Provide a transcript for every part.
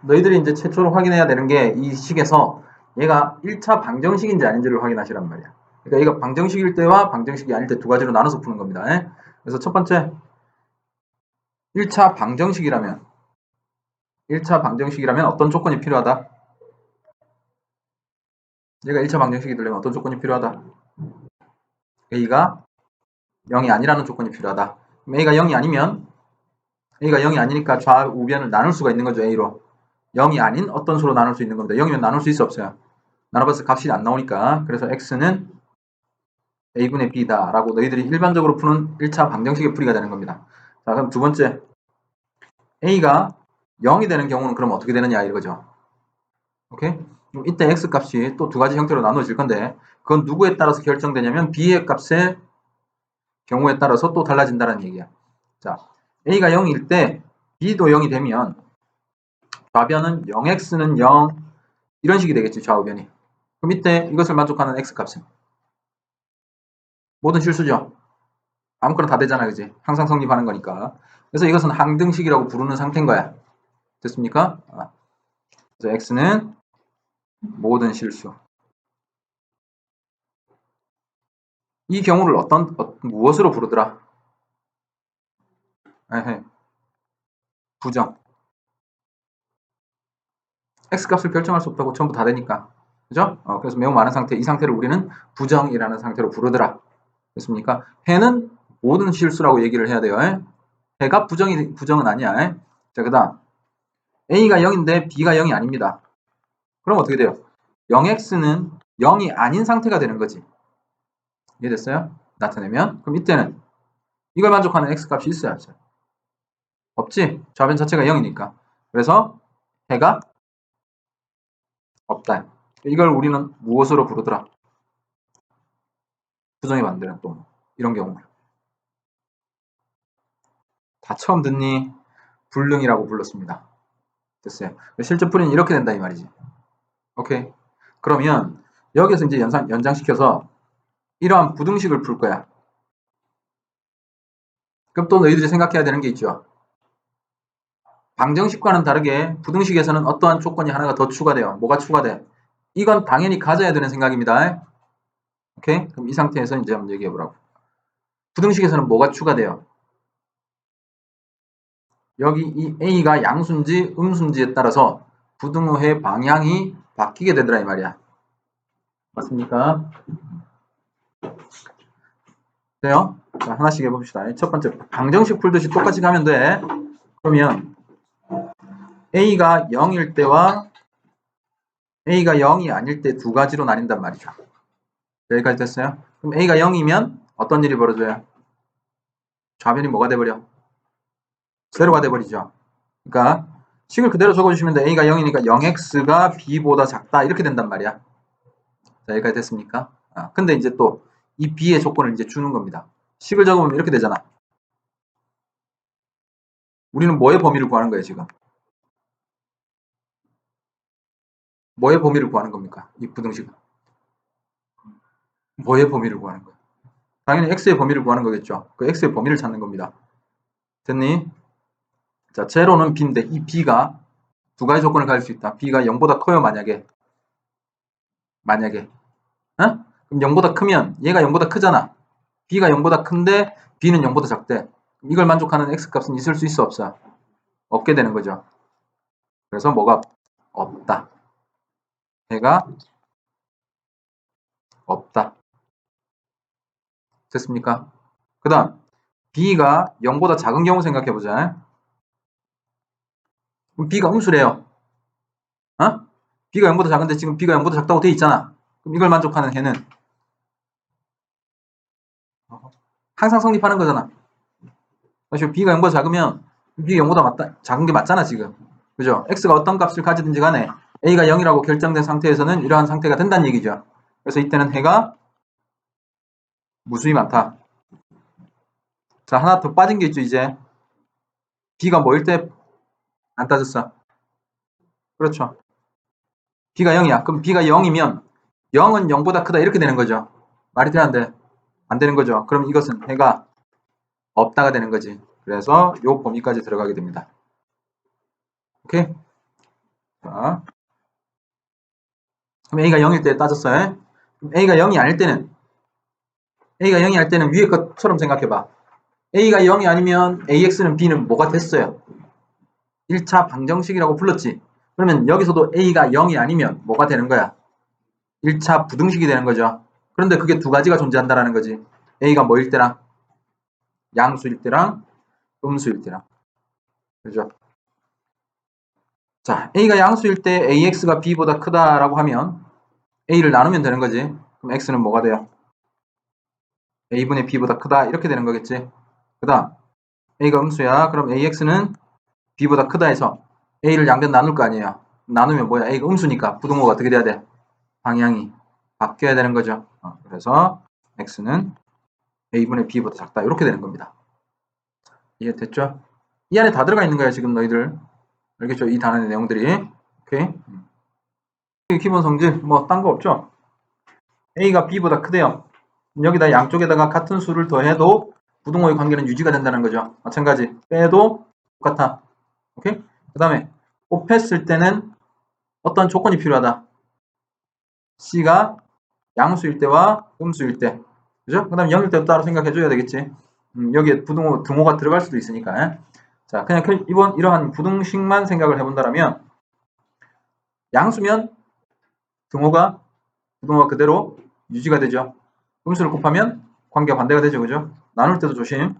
너희들이 이제 최초로 확인해야 되는 게 이 식에서 얘가 1차 방정식인지 아닌지를 확인하시란 말이야. 그러니까 얘가 방정식일 때와 방정식이 아닐 때 두 가지로 나눠서 푸는 겁니다. 그래서 첫 번째 1차 방정식이라면 어떤 조건이 필요하다? 얘가 1차 방정식이 되려면 어떤 조건이 필요하다? A가 0이 아니라는 조건이 필요하다. 그럼 A가 0이 아니면 A가 0이 아니니까 좌우변을 나눌 수가 있는 거죠. A로. 0이 아닌 어떤 수로 나눌 수 있는 겁니다. 0이면 나눌 수 있어 없어요? 나눠봐서 값이 안 나오니까. 그래서 X는 A분의 B다 라고 너희들이 일반적으로 푸는 1차 방정식의 풀이가 되는 겁니다. 자, 그럼 두 번째 A가 0이 되는 경우는 그럼 어떻게 되느냐 이거죠. 오케이? 그럼 이때 X 값이 또 두 가지 형태로 나눠질 건데 그건 누구에 따라서 결정되냐면 B의 값의 경우에 따라서 또 달라진다는 얘기야. 자, A가 0일 때 B도 0이 되면 좌변은 0x는 0 이런 식이 되겠지, 좌우변이. 그럼 이때 이것을 만족하는 x값은 모든 실수죠. 아무거나 다 되잖아, 그지? 항상 성립하는 거니까. 그래서 이것은 항등식이라고 부르는 상태인 거야. 됐습니까? 그래서 x는 모든 실수. 이 경우를 무엇으로 부르더라? 부정. x값을 결정할 수 없다고 전부 다 되니까. 그죠? 그래서 매우 많은 상태, 이 상태를 우리는 부정이라는 상태로 부르더라. 됐습니까? 해는 모든 실수라고 얘기를 해야 돼요. 해가 부정은 아니야. 자, 그 다음 A가 0인데 B가 0이 아닙니다. 그럼 어떻게 돼요? 0x는 0이 아닌 상태가 되는 거지. 이해됐어요? 나타내면. 그럼 이때는 이걸 만족하는 x값이 있어야 없어요? 없지? 좌변 자체가 0이니까. 그래서 해가 없다. 이걸 우리는 무엇으로 부르더라? 부정이 만드는 또 이런 경우. 다 처음 듣니? 불능이라고 불렀습니다. 됐어요. 실제 풀이는 이렇게 된다 이 말이지. 오케이. 그러면 여기서 이제 연장시켜서 이러한 부등식을 풀 거야. 그럼 또 너희들이 생각해야 되는 게 있죠. 방정식과는 다르게 부등식에서는 어떠한 조건이 하나가 더 추가돼요. 뭐가 추가돼? 이건 당연히 가져야 되는 생각입니다. 오케이? 그럼 이 상태에서 이제 한번 얘기해 보라고. 부등식에서는 뭐가 추가돼요? 여기 이 A가 양수인지 음수인지에 따라서 부등호의 방향이 바뀌게 되더라 이 말이야. 맞습니까? 돼요? 자, 하나씩 해봅시다. 첫 번째, 방정식 풀듯이 똑같이 가면 돼. 그러면 A가 0일 때와 A가 0이 아닐 때 두 가지로 나뉜단 말이죠. 여기까지 됐어요? 그럼 A가 0이면 어떤 일이 벌어져요? 좌변이 뭐가 돼버려? 제로가 돼버리죠. 그러니까 식을 그대로 적어주시면 돼. A가 0이니까 0x가 B보다 작다 이렇게 된단 말이야. 자, 여기까지 됐습니까? 근데 이제 또 이 B의 조건을 이제 주는 겁니다. 식을 적으면 이렇게 되잖아. 우리는 뭐의 범위를 구하는 거예요, 지금? 뭐의 범위를 구하는 겁니까? 이 부등식은. 뭐의 범위를 구하는 거예요? 당연히 x의 범위를 구하는 거겠죠. 그 x의 범위를 찾는 겁니다. 됐니? 자, 제로는 b인데 이 b가 두 가지 조건을 가질 수 있다. b가 0보다 커요, 만약에. 그럼 0보다 크면 얘가 0보다 크잖아. b가 0보다 큰데 b는 0보다 작대. 이걸 만족하는 x값은 있을 수 있어, 없어? 없게 되는 거죠. 그래서 뭐가 없다. 얘가 없다. 됐습니까? 그 다음 b가 0보다 작은 경우 생각해보자. 그럼 b가 음수래요. b가 0보다 작은데 지금 b가 0보다 작다고 돼 있잖아. 그럼 이걸 만족하는 해는 항상 성립하는 거잖아. 그래서 b가 0보다 작으면 b가 0보다 작은 게 맞잖아 지금. 그죠? x가 어떤 값을 가지든지 간에 a가 0이라고 결정된 상태에서는 이러한 상태가 된다는 얘기죠. 그래서 이때는 해가 무수히 많다. 자, 하나 더 빠진 게 있죠 이제. b가 뭐일 때 안 따졌어? 그렇죠. b가 0이야. 그럼 b가 0이면 0은 0보다 크다 이렇게 되는 거죠. 말이 돼 안 돼? 안 되는 거죠. 그럼 이것은 해가 없다가 되는 거지. 그래서 요 범위까지 들어가게 됩니다. 오케이? 자, 그럼 A가 0일 때 따졌어요. A가 0이 아닐 때는 A가 0이 아닐 때는 위에 것처럼 생각해봐. A가 0이 아니면 AX는 B는 뭐가 됐어요? 1차 방정식이라고 불렀지. 그러면 여기서도 A가 0이 아니면 뭐가 되는 거야? 1차 부등식이 되는 거죠. 그런데 그게 두 가지가 존재한다라는 거지. A가 뭐일 때랑 양수일 때랑 음수일 때랑. 그죠? 자, A가 양수일 때 AX가 B보다 크다라고 하면 A를 나누면 되는 거지. 그럼 X는 뭐가 돼요? A분의 B보다 크다 이렇게 되는 거겠지. 그 다음 A가 음수야. 그럼 AX는 B보다 크다 해서 A를 양변 나눌 거 아니에요. 나누면 뭐야? A가 음수니까 부등호가 어떻게 돼야 돼? 방향이 바뀌어야 되는 거죠. 그래서 X는 A분의 B보다 작다 이렇게 되는 겁니다. 이해됐죠? 이 안에 다 들어가 있는 거야 지금 너희들. 알겠죠? 이 단원의 내용들이. 오케이. 기본 성질 뭐 딴 거 없죠? A가 B보다 크대요. 여기다 양쪽에다가 같은 수를 더해도 부등호의 관계는 유지가 된다는 거죠. 마찬가지 빼도 똑같아. 오케이? 그 다음에 곱했을 때는 어떤 조건이 필요하다. C가 양수일 때와 음수일 때. 그죠? 그 다음에 0일 때도 따로 생각해 줘야 되겠지. 여기에 부등호, 등호가 들어갈 수도 있으니까. 자, 그냥 이번 이러한 부등식만 생각을 해본다면 양수면 등호가 부등호가 그대로 유지가 되죠. 음수를 곱하면 관계가 반대가 되죠. 그죠? 나눌 때도 조심.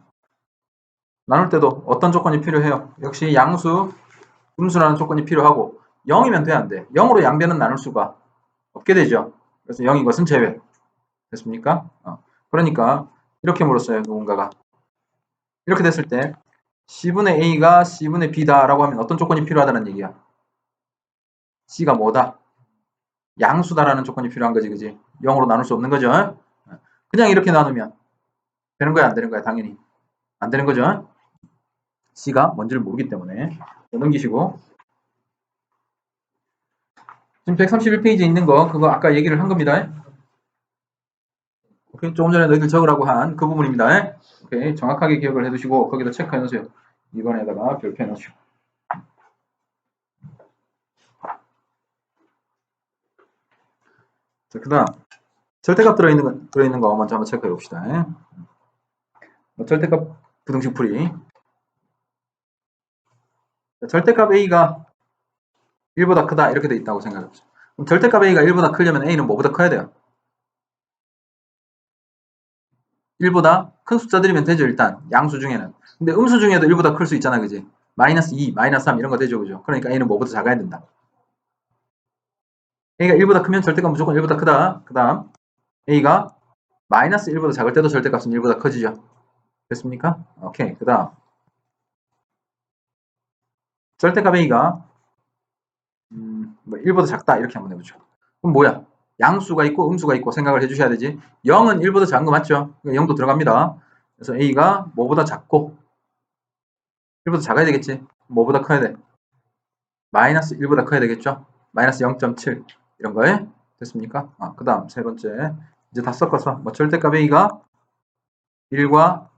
나눌 때도 어떤 조건이 필요해요? 역시 양수, 음수라는 조건이 필요하고 0이면 돼, 안 돼? 0으로 양변은 나눌 수가 없게 되죠. 그래서 0인 것은 제외. 됐습니까? 그러니까 이렇게 물었어요. 누군가가. 이렇게 됐을 때 C분의 A가 C분의 B다라고 하면 어떤 조건이 필요하다는 얘기야? C가 뭐다? 양수다라는 조건이 필요한 거지, 그지? 0으로 나눌 수 없는 거죠. 그냥 이렇게 나누면 되는 거야, 안 되는 거야? 당연히 안 되는 거죠. C가 뭔지를 모르기 때문에 넘기시고 지금 131페이지에 있는 거 그거 아까 얘기를 한 겁니다. 오케이, 조금 전에 너희들 적으라고 한 그 부분입니다. 오케이, 정확하게 기억을 해두시고 거기다 체크해 놓으세요. 이번에다가 별표해 놓으시고. 자, 그 다음 절대값 들어있는 거 먼저 한번 체크해 봅시다. 절대값 부등식 풀이. 절대값 A가 1보다 크다 이렇게 돼 있다고 생각해 보세요. 그럼 절대값 A가 1보다 크려면 A는 뭐보다 커야 돼요? 1보다 큰 숫자들이면 되죠, 일단. 양수 중에는. 근데 음수 중에도 1보다 클 수 있잖아, 그지? 마이너스 2, 마이너스 3 이런 거 되죠, 그죠? 그러니까 A는 뭐보다 작아야 된다. A가 1보다 크면 절대값 무조건 1보다 크다. 그 다음 A가 마이너스 1보다 작을 때도 절대값은 1보다 커지죠. 됐습니까? 오케이. 그 다음 절대값 A가 1보다 작다 이렇게 한번 해보죠. 그럼 뭐야? 양수가 있고 음수가 있고 생각을 해주셔야 되지. 0은 1보다 작은 거 맞죠? 0도 들어갑니다. 그래서 A가 뭐보다 작고 1보다 작아야 되겠지. 뭐보다 커야 돼? 마이너스 1보다 커야 되겠죠? 마이너스 0.7 이런 거에 됐습니까? 그 다음 세 번째 이제 다 섞어서 뭐 절대값 A가 1과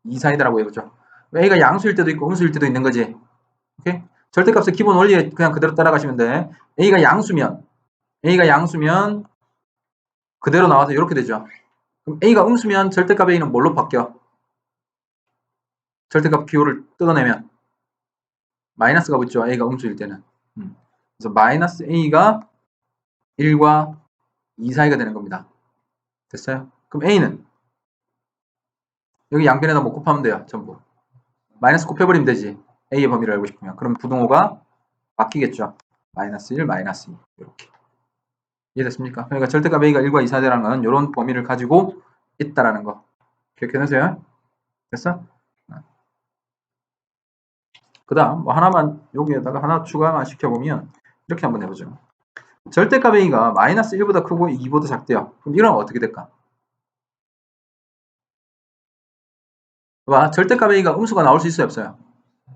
2 사이다라고 해보죠. A가 양수일 때도 있고 음수일 때도 있는 거지. 오케이? 절대값의 기본 원리에 그냥 그대로 따라가시면 돼. A가 양수면 그대로 나와서 이렇게 되죠. 그럼 A가 음수면 절대값 A는 뭘로 바뀌어? 절대값 기호를 뜯어내면 마이너스가 붙죠. A가 음수일 때는. 그래서 마이너스 A가 1과 2 사이가 되는 겁니다. 됐어요? 그럼 A는 여기 양변에다 뭐 곱하면 돼요. 전부. 마이너스 곱해버리면 되지. A의 범위를 알고 싶으면. 그럼 부등호가 바뀌겠죠. 마이너스 1, 마이너스 2 이렇게. 이해됐습니까? 그러니까 절대값 A가 1과 2 사이라는 건 이런 범위를 가지고 있다라는 거. 기억해놓으세요. 됐어? 그 다음 뭐 하나만 여기에다가 하나 추가만 시켜보면 이렇게 한번 해보죠. 절대값 A가 마이너스 1보다 크고 2보다 작대요. 그럼 이러면 어떻게 될까? 봐, 절대값 A가 음수가 나올 수 있어요, 없어요?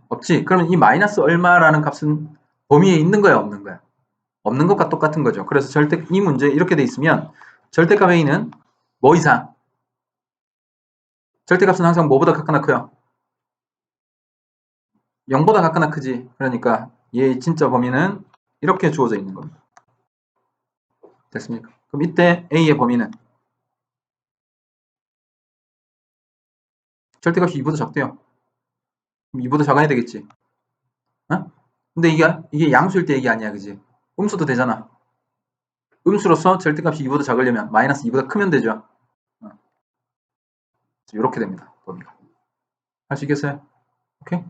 없지. 그러면 이 마이너스 얼마라는 값은 범위에 있는 거야, 없는 거야? 없는 것과 똑같은 거죠. 그래서 이 문제 이렇게 돼 있으면 절대값 A는 뭐 이상? 절대값은 항상 뭐보다 작거나 커요? 0보다 작거나 크지. 그러니까 얘 진짜 범위는 이렇게 주어져 있는 겁니다. 됐습니까? 그럼 이때 A의 범위는 절대값이 2보다 작대요. 그럼 2보다 작아야 되겠지. 어? 근데 이게 양수일 때 얘기 아니야, 그지? 음수도 되잖아. 음수로서 절대값이 2보다 작으려면 마이너스 2보다 크면 되죠. 이렇게 됩니다. 범위가. 할 수 있겠어요? 오케이?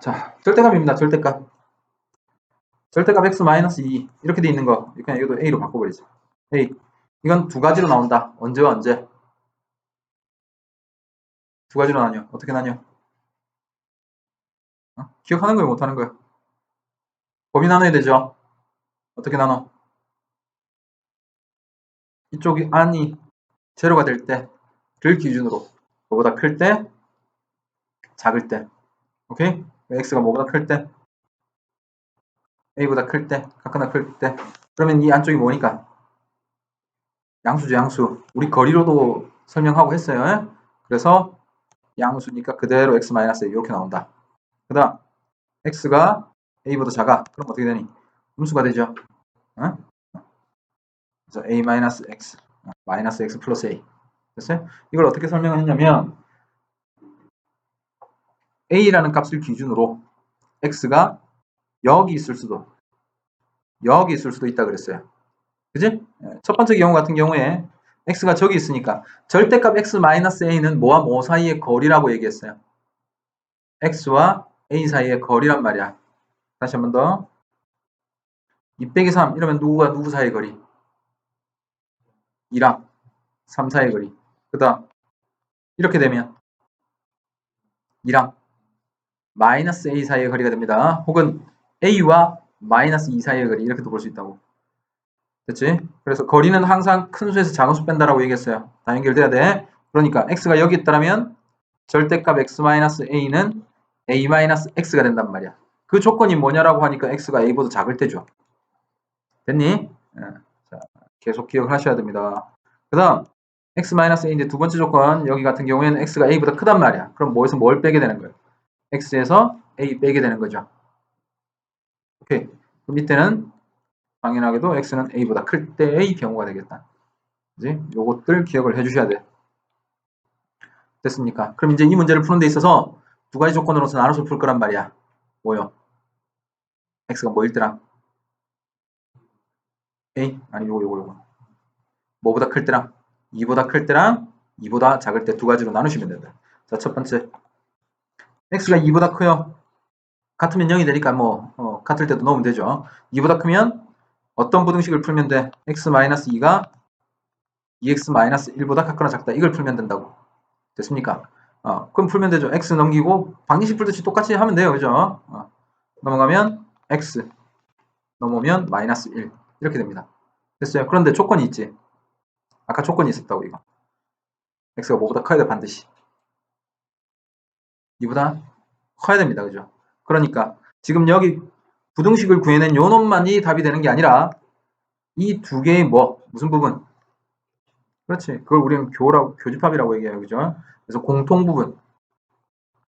자, 절대값입니다. 절대값. 절대값 x 마이너스 2 이렇게 돼 있는 거 그냥 이것도 a로 바꿔버리죠. a 이건 두 가지로 나온다. 언제와 언제? 두 가지로 나뉘어. 어떻게 나뉘어? 기억하는 거예요? 못하는 거예요? 범위 나눠야 되죠. 어떻게 나눠? 이쪽이 안이 제로가 될 때를 기준으로 뭐보다 클 때, 작을 때. 오케이? x가 뭐보다 클 때, a보다 클 때, 각하나 클 때. 그러면 이 안쪽이 뭐니까? 양수죠, 양수. 우리 거리로도 설명하고 했어요. 그래서 양수니까 그대로 x-a 이렇게 나온다. 그 다음 x가 a보다 작아. 그럼 어떻게 되니? 음수가 되죠. 어? 그래서 a-x 마이너스 x 플러스 a 됐어요? 이걸 어떻게 설명을 했냐면 a라는 값을 기준으로 x가 여기 있을 수도 있다 그랬어요. 그지? 첫 번째 경우 같은 경우에 x가 저기 있으니까 절대값 x-a는 뭐와 뭐 사이의 거리라고 얘기했어요. x와 a 사이의 거리란 말이야. 다시 한 번 더. 2 빼기 3 이러면 누구와 누구 사이의 거리? 2랑 3 사이의 거리. 그 다음 이렇게 되면 2랑 마이너스 a 사이의 거리가 됩니다. 혹은 a와 마이너스 2 사이의 거리 이렇게도 볼 수 있다고. 됐지? 그래서 거리는 항상 큰 수에서 작은 수 뺀다라고 얘기했어요. 다 연결돼야 돼. 그러니까 x가 여기 있다면 절대값 x-a는 a-x가 된단 말이야. 그 조건이 뭐냐라고 하니까 x가 a보다 작을 때죠. 됐니? 자, 계속 기억을 하셔야 됩니다. 그 다음 x-a인데 두 번째 조건 여기 같은 경우에는 x가 a보다 크단 말이야. 그럼 뭐에서 뭘 빼게 되는 거예요? x에서 a 빼게 되는 거죠. 오케이. 그럼 이때는 당연하게도 x는 a보다 클 때의 경우가 되겠다. 그지? 요것들 기억을 해주셔야 돼. 됐습니까? 그럼 이제 이 문제를 푸는 데 있어서 두 가지 조건으로서 나눠서 풀 거란 말이야. 뭐요? x가 뭐일 때랑 a? 아니 요거 뭐보다 클 때랑 2보다 클 때랑 2보다 작을 때 두 가지로 나누시면 된다. 자, 첫 번째 x가 2보다 커요. 같으면 0이 되니까 같을 때도 넣으면 되죠. 2보다 크면 어떤 부등식을 풀면 돼? x-2가 2x-1보다 크거나 작다. 이걸 풀면 된다고. 됐습니까? 그럼 풀면 되죠. x 넘기고 방정식 풀듯이 똑같이 하면 돼요. 그죠? 넘어가면 x 넘으면 마이너스 1 이렇게 됩니다. 됐어요. 그런데 조건이 있지. 아까 조건이 있었다고 이거. x가 뭐보다 커야 돼 반드시. 2보다 커야 됩니다. 그죠? 그러니까 지금 여기 부등식을 구해낸 요 놈만이 답이 되는 게 아니라 이 두 개의 무슨 부분? 그렇지. 그걸 우리는 교집합이라고 얘기해요. 그죠? 그래서 공통 부분.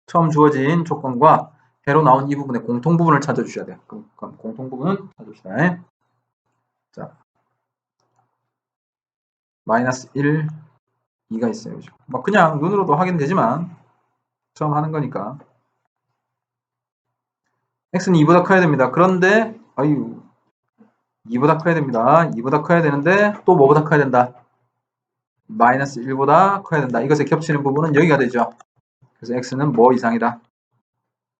처음 주어진 조건과 해로 나온 이 부분의 공통 부분을 찾아주셔야 돼요. 그럼 공통 부분 찾읍시다. 자, 마이너스 1, 2가 있어요. 그죠? 그냥 눈으로도 확인되지만 처음 하는 거니까. x는 2보다 커야 됩니다. 그런데 2보다 커야 됩니다. 2보다 커야 되는데 또 뭐보다 커야 된다? 마이너스 1보다 커야 된다. 이것에 겹치는 부분은 여기가 되죠. 그래서 x는 뭐 이상이다?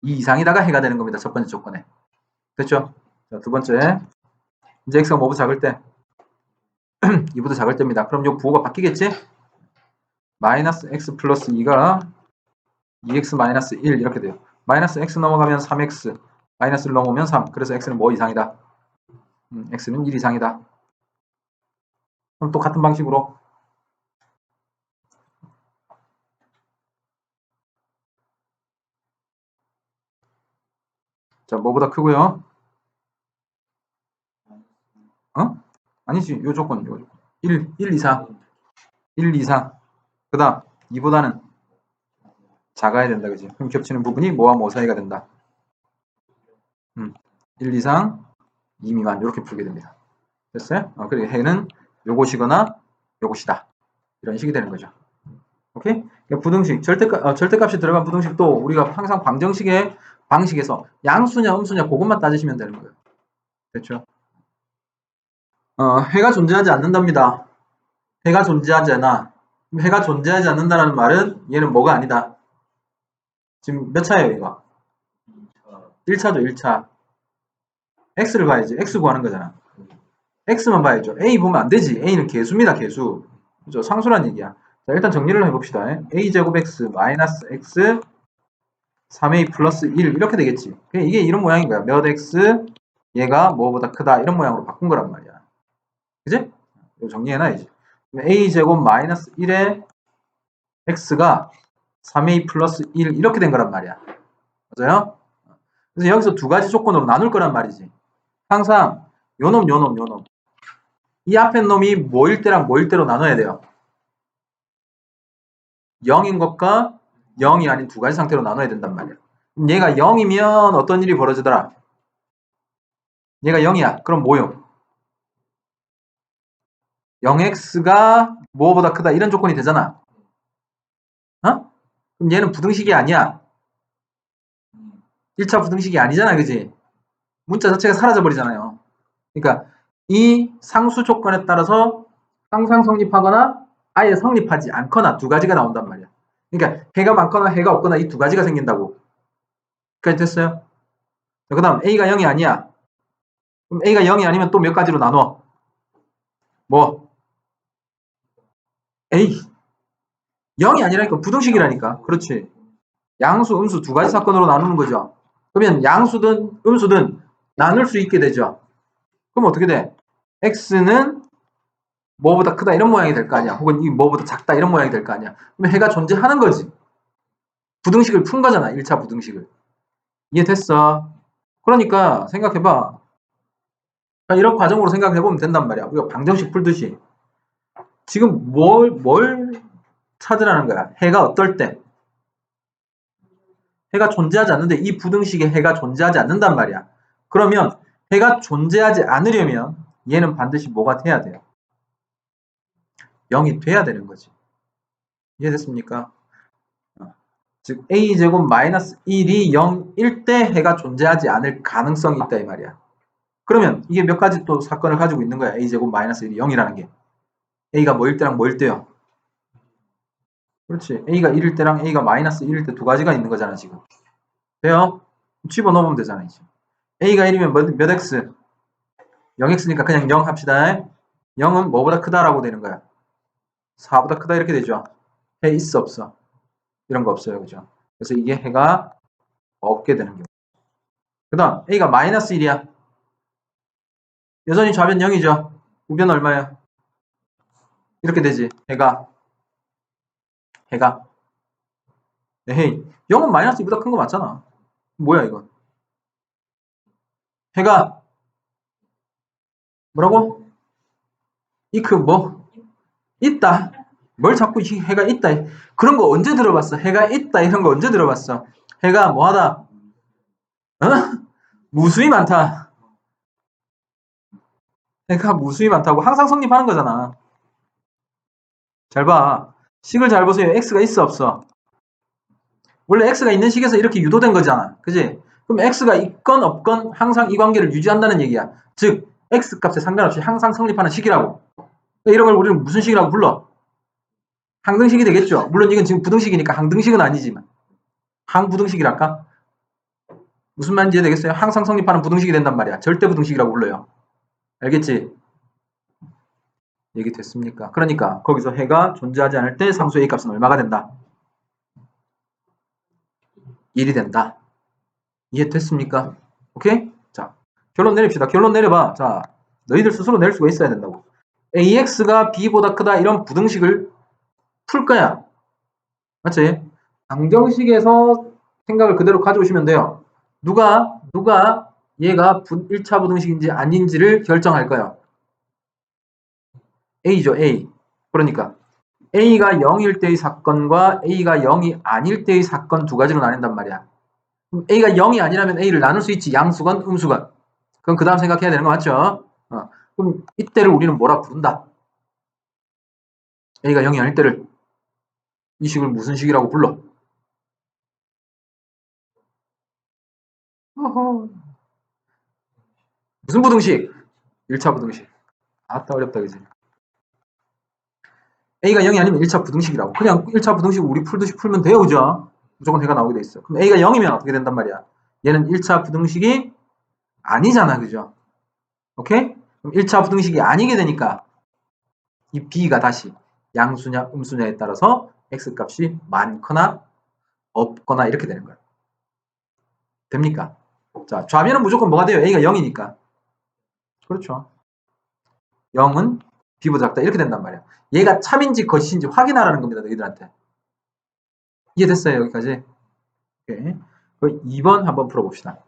2 이상이다가 해가 되는 겁니다. 첫 번째 조건에. 됐죠? 자, 두 번째. 이제 x가 뭐보다 작을 때? 2보다 작을 때입니다. 그럼 이 부호가 바뀌겠지? 마이너스 x 플러스 2가 2x 마이너스 1 이렇게 돼요. 마이너스 x 넘어가면 3x, 마이너스를 넘으면 3. 그래서 x는 뭐 이상이다? x는 1 이상이다. 그럼 또 같은 방식으로 자, 뭐보다 크고요. 아니지. 요 조건. 1 이상. 1 이상. 그 다음 2보다는 작아야 된다. 그지? 그럼 겹치는 부분이 뭐와 뭐 사이가 된다. 1 이상 2 미만 이렇게 풀게 됩니다. 됐어요? 그리고 해는 요것이거나 요것이다. 이런 식이 되는 거죠. 오케이? 그러니까 부등식, 절대값이 들어간 부등식도 우리가 항상 방정식의 방식에서 양수냐 음수냐 그것만 따지시면 되는 거예요. 됐죠? 해가 존재하지 않는답니다. 해가 존재하지 않아. 해가 존재하지 않는다는 말은 얘는 뭐가 아니다. 지금 몇 차예요, 이거? 1차죠, 1차. x를 봐야지. x 구하는 거잖아. x만 봐야죠. a 보면 안 되지. a는 개수입니다, 개수. 그죠? 상수란 얘기야. 자, 일단 정리를 해봅시다. a제곱 x 마이너스 x 3a 플러스 1 이렇게 되겠지. 이게 이런 모양인 거야. 몇 x 얘가 뭐보다 크다 이런 모양으로 바꾼 거란 말이야. 그지? 이거 정리해놔야지. a제곱 마이너스 1에 x가 3a 플러스 1 이렇게 된 거란 말이야. 맞아요? 그래서 여기서 두 가지 조건으로 나눌 거란 말이지. 항상 요놈 이 앞에 놈이 뭐일 때랑 뭐일 때로 나눠야 돼요. 0인 것과 0이 아닌 두 가지 상태로 나눠야 된단 말이야. 얘가 0이면 어떤 일이 벌어지더라? 얘가 0이야. 그럼 뭐요? 0x가 뭐보다 크다 이런 조건이 되잖아. 그럼 얘는 부등식이 아니야. 1차 부등식이 아니잖아. 그지? 문자 자체가 사라져 버리잖아요. 그러니까 이 상수 조건에 따라서 항상 성립하거나 아예 성립하지 않거나 두 가지가 나온단 말이야. 그러니까 해가 많거나 해가 없거나 이 두 가지가 생긴다고. 여기까지 됐어요? 그 다음 a가 0이 아니야. 그럼 a가 0이 아니면 또 몇 가지로 나눠? 뭐? a 0이 아니라니까 부등식이라니까. 그렇지. 양수, 음수 두 가지 사건으로 나누는 거죠. 그러면 양수든 음수든 나눌 수 있게 되죠. 그럼 어떻게 돼? x는 뭐보다 크다 이런 모양이 될 거 아니야. 혹은 이 뭐보다 작다 이런 모양이 될 거 아니야. 그러면 해가 존재하는 거지. 부등식을 푼 거잖아. 1차 부등식을. 이해됐어? 그러니까 생각해봐. 이런 과정으로 생각해보면 된단 말이야. 우리가 방정식 풀듯이. 지금 뭘 찾으라는 거야. 해가 어떨 때? 해가 존재하지 않는데 이 부등식에 해가 존재하지 않는단 말이야. 그러면 해가 존재하지 않으려면 얘는 반드시 뭐가 돼야 돼요? 0이 돼야 되는 거지. 이해됐습니까? 즉 a제곱 마이너스 1이 0일 때 해가 존재하지 않을 가능성이 있다 이 말이야. 그러면 이게 몇 가지 또 사건을 가지고 있는 거야. a제곱 마이너스 1이 0이라는 게. a가 뭐일 때랑 뭐일 때요? 그렇지. a가 1일 때랑 a가 마이너스 1일 때 두 가지가 있는 거잖아 지금. 돼요? 집어넣으면 되잖아 이제. a가 1이면 몇 x? 0x니까 그냥 0 합시다. 0은 뭐보다 크다라고 되는 거야. 4보다 크다 이렇게 되죠. 해 있어 없어? 이런 거 없어요. 그죠? 그래서 이게 해가 없게 되는 경우. 그 다음 a가 마이너스 1이야. 여전히 좌변 0이죠. 우변 얼마야? 이렇게 되지. 해가 에헤이 0은 마이너스 2보다 큰 거 맞잖아. 뭐야 이건? 해가 뭐라고? 이크 뭐? 있다. 뭘 자꾸 해가 있다. 그런 거 언제 들어봤어? 해가 있다 이런 거 언제 들어봤어? 해가 뭐하다? 어? 무수히 많다. 해가 무수히 많다고 항상 성립하는 거잖아. 잘 봐. 식을 잘 보세요. x가 있어 없어? 원래 x가 있는 식에서 이렇게 유도된 거잖아. 그지? 그럼 x가 있건 없건 항상 이 관계를 유지한다는 얘기야. 즉 x 값에 상관없이 항상 성립하는 식이라고. 이런 걸 우리는 무슨 식이라고 불러? 항등식이 되겠죠. 물론 이건 지금 부등식이니까 항등식은 아니지만 항부등식이랄까? 무슨 말인지 이해되겠어요? 항상 성립하는 부등식이 된단 말이야. 절대 부등식이라고 불러요. 알겠지? 얘기 됐습니까? 그러니까 거기서 해가 존재하지 않을 때 상수 A 값은 얼마가 된다? 1이 된다. 이해됐습니까? 오케이? 자, 결론 내립시다. 결론 내려봐. 자, 너희들 스스로 낼 수가 있어야 된다고. AX가 B보다 크다 이런 부등식을 풀 거야. 맞지? 방정식에서 생각을 그대로 가져오시면 돼요. 누가 얘가 1차 부등식인지 아닌지를 결정할까요? A죠, A. 그러니까 A가 0일 때의 사건과 A가 0이 아닐 때의 사건 두 가지로 나뉜단 말이야. 그럼 A가 0이 아니라면 A를 나눌 수 있지. 양수건, 음수건. 그럼 그 다음 생각해야 되는 거 맞죠? 그럼 이때를 우리는 뭐라 부른다? A가 0이 아닐 때를 이 식을 무슨 식이라고 불러? 어허. 무슨 부등식? 1차 부등식. 아따 어렵다 그지? A가 0이 아니면 1차 부등식이라고. 그냥 1차 부등식 우리 풀듯이 풀면 돼요. 그죠? 무조건 해가 나오게 돼 있어. 그럼 A가 0이면 어떻게 된단 말이야? 얘는 1차 부등식이 아니잖아. 그죠? 오케이? 그럼 1차 부등식이 아니게 되니까 이 B가 다시 양수냐 음수냐에 따라서 X값이 많거나 없거나 이렇게 되는 거야. 됩니까? 자, 좌변은 무조건 뭐가 돼요? A가 0이니까. 그렇죠. 0은 B보다 작다. 이렇게 된단 말이야. 얘가 참인지 거짓인지 확인하라는 겁니다. 너희들한테. 이해됐어요? 여기까지? 오케이. 2번 한번 풀어봅시다.